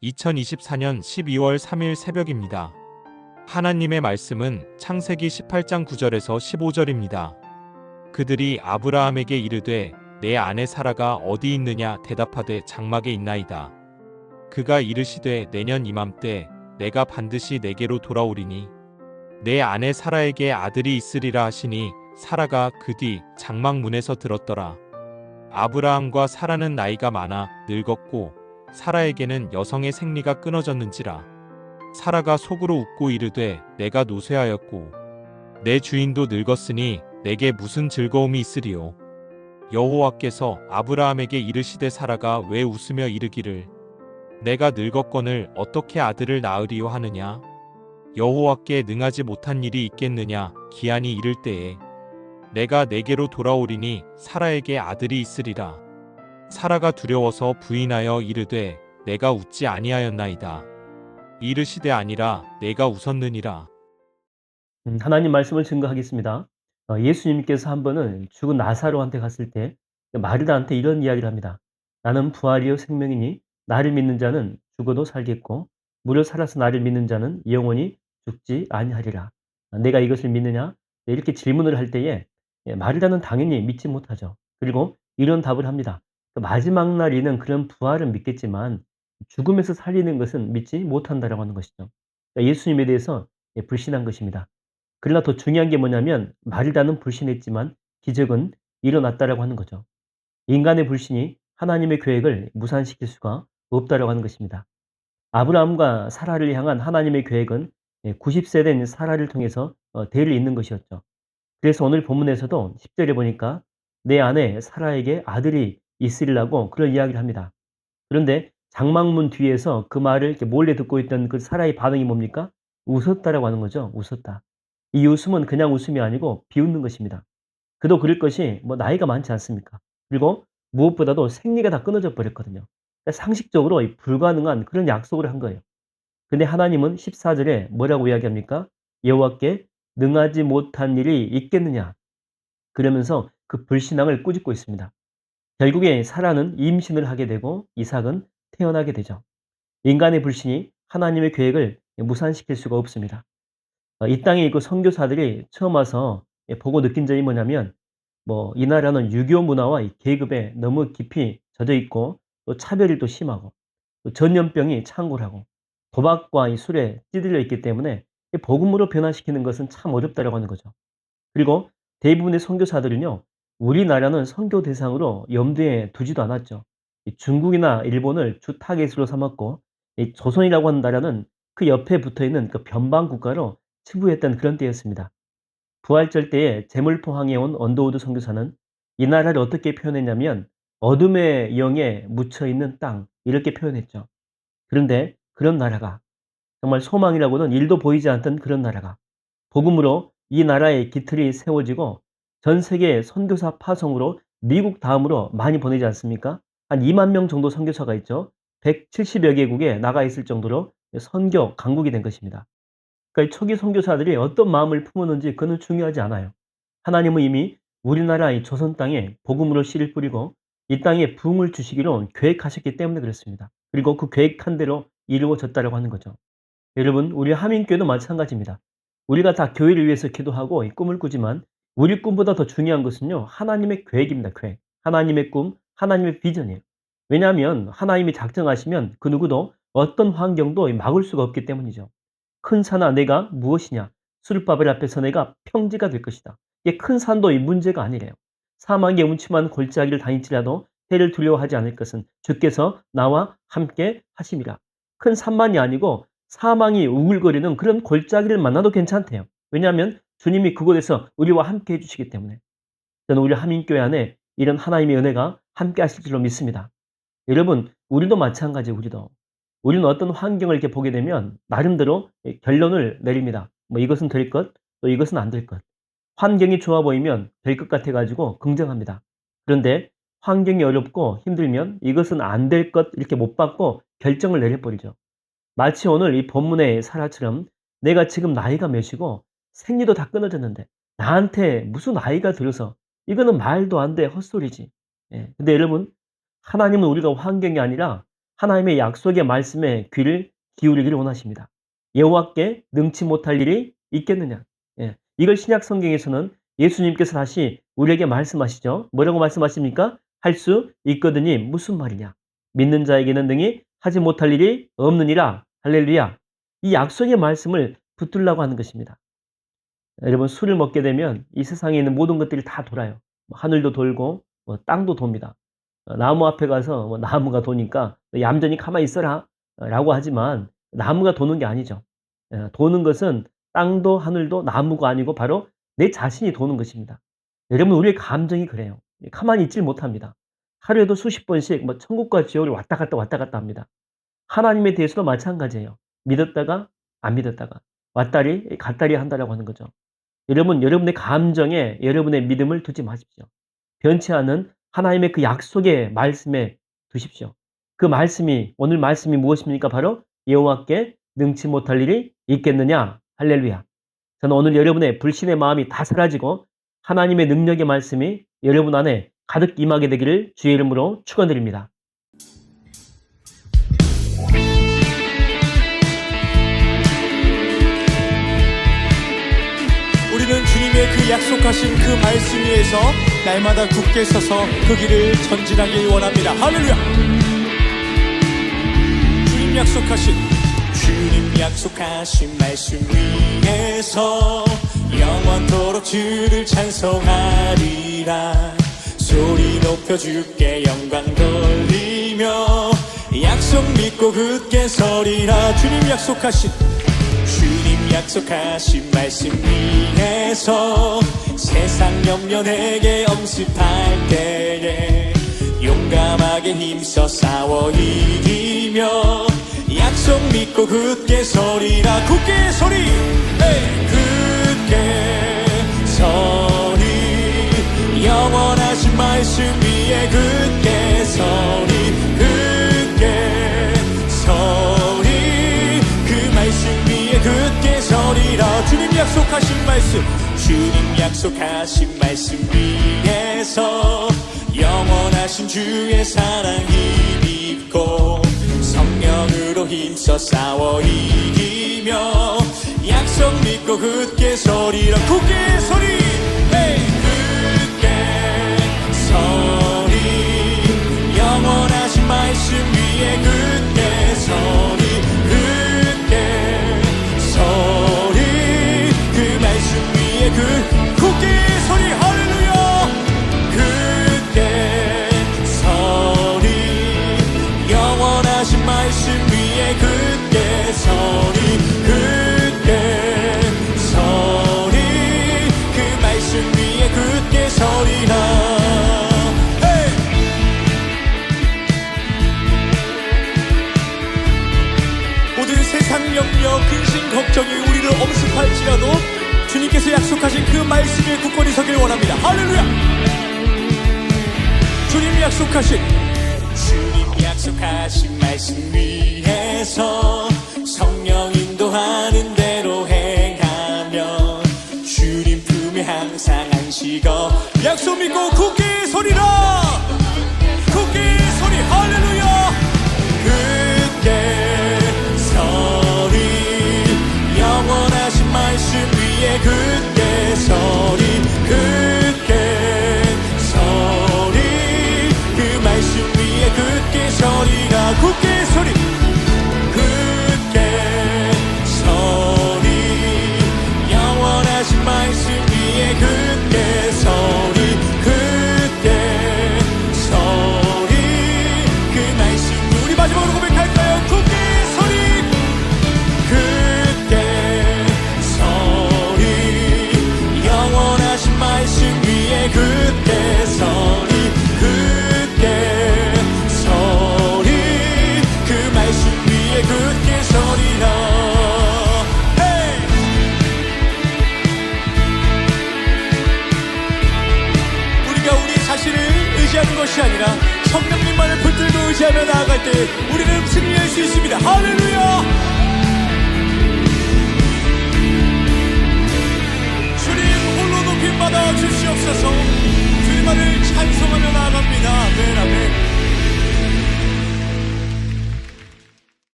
2024년 12월 3일 새벽입니다. 하나님의 말씀은 창세기 18장 9절에서 15절입니다. 그들이 아브라함에게 이르되 내 아내 사라가 어디 있느냐 대답하되 장막에 있나이다. 그가 이르시되 내년 이맘때 내가 반드시 내게로 돌아오리니 내 아내 사라에게 아들이 있으리라 하시니 사라가 그 뒤 장막 문에서 들었더라. 아브라함과 사라는 나이가 많아 늙었고 사라에게는 여성의 생리가 끊어졌는지라. 사라가 속으로 웃고 이르되 내가 노쇠하였고 내 주인도 늙었으니 내게 무슨 즐거움이 있으리요. 여호와께서 아브라함에게 이르시되 사라가 왜 웃으며 이르기를 내가 늙었거늘 어떻게 아들을 낳으리요 하느냐. 여호와께 능하지 못한 일이 있겠느냐. 기한이 이를 때에 내가 내게로 돌아오리니 사라에게 아들이 있으리라. 사라가 두려워서 부인하여 이르되 내가 웃지 아니하였나이다. 이르시되 아니라 내가 웃었느니라. 하나님 말씀을 증거하겠습니다. 예수님께서 한 번은 죽은 나사로한테 갔을 때 마르다한테 이런 이야기를 합니다. 나는 부활이요 생명이니 나를 믿는 자는 죽어도 살겠고 무려 살아서 나를 믿는 자는 영원히 죽지 아니하리라. 내가 이것을 믿느냐? 네, 이렇게 질문을 할 때에 마르다는 당연히 믿지 못하죠. 그리고 이런 답을 합니다. 그 마지막 날에는 그런 부활은 믿겠지만 죽음에서 살리는 것은 믿지 못한다라고 하는 것이죠. 그러니까 예수님에 대해서 불신한 것입니다. 그러나 더 중요한 게 뭐냐면 마르다는 불신했지만 기적은 일어났다라고 하는 거죠. 인간의 불신이 하나님의 계획을 무산시킬 수가 없다라고 하는 것입니다. 아브라함과 사라를 향한 하나님의 계획은 90세 된 사라를 통해서 대를 잇는 것이었죠. 그래서 오늘 본문에서도 10절에 보니까 내 아내 사라에게 아들이 있으리라고 그런 이야기를 합니다. 그런데 장막문 뒤에서 그 말을 이렇게 몰래 듣고 있던 그 사라의 반응이 뭡니까? 웃었다라고 하는 거죠. 웃었다. 이 웃음은 그냥 웃음이 아니고 비웃는 것입니다. 그도 그럴 것이 뭐 나이가 많지 않습니까? 그리고 무엇보다도 생리가 다 끊어져 버렸거든요. 그러니까 상식적으로 이 불가능한 그런 약속을 한 거예요. 근데 하나님은 14절에 뭐라고 이야기합니까? 여호와께 능하지 못한 일이 있겠느냐? 그러면서 그 불신앙을 꾸짖고 있습니다. 결국에 사라는 임신을 하게 되고 이삭은 태어나게 되죠. 인간의 불신이 하나님의 계획을 무산시킬 수가 없습니다. 이 땅에 그 선교사들이 처음 와서 보고 느낀 점이 뭐냐면 이 나라는 유교 문화와 이 계급에 너무 깊이 젖어 있고 또 차별이 또 심하고 또 전염병이 창궐하고 도박과 이 술에 찌들려 있기 때문에 이 복음으로 변화시키는 것은 참 어렵다라고 하는 거죠. 그리고 대부분의 선교사들은요, 우리나라는 선교 대상으로 염두에 두지도 않았죠. 이 중국이나 일본을 주 타겟으로 삼았고, 이 조선이라고 하는 나라는 그 옆에 붙어 있는 그 변방 국가로 치부했던 그런 때였습니다. 부활절 때에 제물포항에 온 언더우드 선교사는 이 나라를 어떻게 표현했냐면 어둠의 영에 묻혀 있는 땅 이렇게 표현했죠. 그런데 그런 나라가 정말 소망이라고는 일도 보이지 않던 그런 나라가 복음으로 이 나라의 기틀이 세워지고 전 세계 선교사 파송으로 미국 다음으로 많이 보내지 않습니까? 한 2만 명 정도 선교사가 있죠. 170여 개국에 나가 있을 정도로 선교 강국이 된 것입니다. 그러니까 이 초기 선교사들이 어떤 마음을 품었는지 그는 중요하지 않아요. 하나님은 이미 우리나라 이 조선 땅에 복음으로 씨를 뿌리고 이 땅에 부흥을 주시기로 계획하셨기 때문에 그렇습니다. 그리고 그 계획한 대로 이루어졌다라고 하는 거죠. 여러분, 우리 한민교회도 마찬가지입니다. 우리가 다 교회를 위해서 기도하고 이 꿈을 꾸지만 우리 꿈보다 더 중요한 것은요, 하나님의 계획입니다. 계획. 하나님의 꿈, 하나님의 비전이에요. 왜냐하면 하나님이 작정하시면 그 누구도 어떤 환경도 막을 수가 없기 때문이죠. 큰 산아 내가 무엇이냐? 수르바벨 앞에서 내가 평지가 될 것이다. 이게 큰 산도 이 문제가 아니래요. 사망의 음침한 골짜기를 다닐지라도 해를 두려워하지 않을 것은 주께서 나와 함께 하심이라. 큰 산만이 아니고 사망이 우글거리는 그런 골짜기를 만나도 괜찮대요. 왜냐하면 주님이 그곳에서 우리와 함께 해주시기 때문에. 저는 우리 한민교회 안에 이런 하나님의 은혜가 함께 하실 줄로 믿습니다. 여러분, 우리도 마찬가지예요, 우리도. 우리는 어떤 환경을 이렇게 보게 되면 나름대로 결론을 내립니다. 이것은 될 것, 또 이것은 안 될 것. 환경이 좋아 보이면 될 것 같아 가지고 긍정합니다. 그런데 환경이 어렵고 힘들면 이것은 안 될 것 이렇게 못 받고 결정을 내려버리죠. 마치 오늘 이 본문의 사라처럼 내가 지금 나이가 몇이고 생리도 다 끊어졌는데 나한테 무슨 나이가 들어서 이거는 말도 안 돼 헛소리지. 예. 근데 여러분 하나님은 우리가 환경이 아니라 하나님의 약속의 말씀에 귀를 기울이기를 원하십니다. 여호와께 능치 못할 일이 있겠느냐. 예. 이걸 신약 성경에서는 예수님께서 다시 우리에게 말씀하시죠. 뭐라고 말씀하십니까? 할 수 있거든이 무슨 말이냐. 믿는 자에게는 능히 하지 못할 일이 없느니라. 할렐루야. 이 약속의 말씀을 붙들라고 하는 것입니다. 여러분, 술을 먹게 되면 이 세상에 있는 모든 것들이 다 돌아요. 하늘도 돌고 땅도 돕니다. 나무 앞에 가서 나무가 도니까 얌전히 가만히 있어라 라고 하지만 나무가 도는 게 아니죠. 도는 것은 땅도 하늘도 나무가 아니고 바로 내 자신이 도는 것입니다. 여러분, 우리의 감정이 그래요. 가만히 있질 못합니다. 하루에도 수십 번씩 천국과 지옥을 왔다 갔다 합니다. 하나님에 대해서도 마찬가지예요. 믿었다가 안 믿었다가 왔다리 갔다리 한다라고 하는 거죠. 여러분, 여러분의 감정에 여러분의 믿음을 두지 마십시오. 변치 않은 하나님의 그 약속의 말씀에 두십시오. 그 말씀이, 오늘 말씀이 무엇입니까? 바로 여호와께 능치 못할 일이 있겠느냐. 할렐루야. 저는 오늘 여러분의 불신의 마음이 다 사라지고 하나님의 능력의 말씀이 여러분 안에 가득 임하게 되기를 주의 이름으로 축원드립니다. 우리는 주님의 그 약속하신 그 말씀 위에서 날마다 굳게 서서 그 길을 전진하길 원합니다. 할렐루야. 주님 약속하신 말씀 위에서 영원토록 주를 찬송하리라. 소리 높여 주께 영광 돌리며 약속 믿고 굳게 서리라. 주님 약속하신 말씀 위에서 세상 염려에게 엄습할 때에 용감하게 힘써 싸워 이기며 약속 믿고 굳게 서리라. 굳게 서리, 굳게 서리. 영원하신 말씀 위에 굳게 서리, 굳게 서리. 그 말씀 위에 굳게 서리라. 주님 약속하신 말씀 위에서 영원하신 주의 사랑 힘입고 성령으로 힘써 싸워 이기며 약속 믿고 굳게 서리라. 굳게 서리, 굳게 서리. 영원하신 말씀 위에 굳게 서리, 굳게 서리. 그 말씀 위에 굳게 서리. 할렐루야. 굳게 서리. 영원하신 말씀 위에 굳게 서리, 굳게 서리. 그 말씀 위에 굳게 서리라. 모든 세상 염려, 근심, 걱정이 우리를 엄습할지라도 주님께서 약속하신 그 말씀에 굳건히 서길 원합니다. 할렐루야. 주님 약속하신 말씀 위에서 성령 인도하는 대로 행하며 주님 품에 항상 안식어 약속 믿고 굳게 서리라. 굳게 서리. 할렐루야. 굳게 서리. 영원하신 말씀 위에 굳게 서리, 굳게 서리. 그 말씀 위에 굳게 서리라. 굳게 서리, 굳게 서리. 영원하신 말씀 위에 굳게 서리, 굳게 서리. 그 말씀 우리 마지막으로 고백할까요? 굳게 서리, 굳게 서리. 영원하신 말씀 위에 굳게 서리, 굳게 서리. 그 말씀 위에 굳게 서리라. 우리가 우리 자신을 의지하는 것이 아니라 성령님만을 붙들고 의지하며 나아갈 때 우리는 승리할 수 있습니다. 할렐루야.